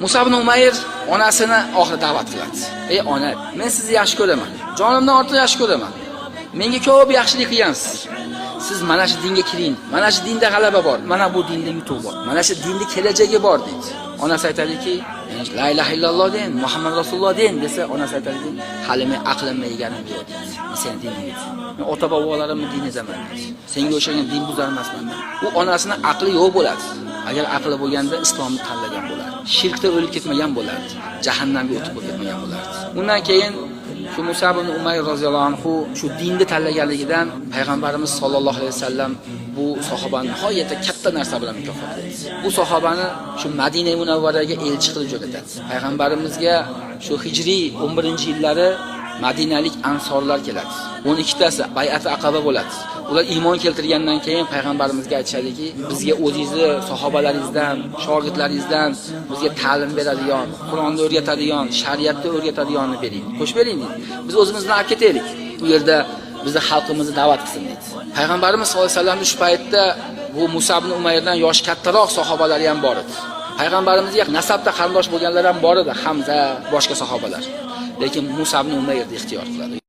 Musa ibn Umayr onasini oxiri da'vat qiladi. Ey ona, men sizni yaxshi ko'raman. Jonimdan ortiq yaxshi ko'raman. Menga ko'p yaxshilik qilgansiz. Siz mana shu dinga kiring. Mana shu dinda g'alaba bor. Mana bu dinda yutuq bor. Mana shu dinda kelajagi bor deydi. Onasi aytadiki, la ilaha illalloh deyin, Muhammad rasululloh deyin desa, onasi aytadiki, hali men aqlimni yeganim yo'q deydi. Sen diningni. Men ota bobolarimni dinizaman deydi. Senga o'xshagan din buzar emasman. U onasining aqli yo'q bo'ladi. Agar aqli bo'lganda islomni tanlagan bo'lardi. Shirkda o'lib ketmagan bo'lardi. Jahannamga o'tib ketmagan bo'lardi. Undan keyin shu Musa ibn Umayr roziyallohu anhu shu dinni tanlaganligidan payg'ambarimiz sollallohu alayhi vasallam bu sahobani nihoyatda katta narsa bilan mukofotlaydi. Bu sahobani shu Madina Munavvaraga elchi qilib jo'natadi. Payg'ambarimizga shu hijriy 11-yillari madinalik ansorlar keladi. 12 tasi bay'at aqaba bo'ladi. Ular iymon keltirgandan keyin payg'ambarimizga aytishadiki, bizga o'zingizni sahobalaringizdan, shogirdlaringizdan bizga ta'lim beradigan, Qur'onni o'rgatadigan, shariatni o'rgatadiganni bering. Qo'shib bering deydi. Biz o'zimizni olib ketaylik. Bu yerda bizni xalqimizni da'vat qilsin deydi. Payg'ambarimiz sollallohu alayhi vasallam shu paytda bu Musa ibn Umayrdan yoshi kattaroq sahobalari ham bor edi. Payg'ambarimizga nasabda qarindosh bo'lganlar ham bor edi, Hamza, boshqa sahobalar. Lekin Musa ibn Umayrni ixtiyor qiladi.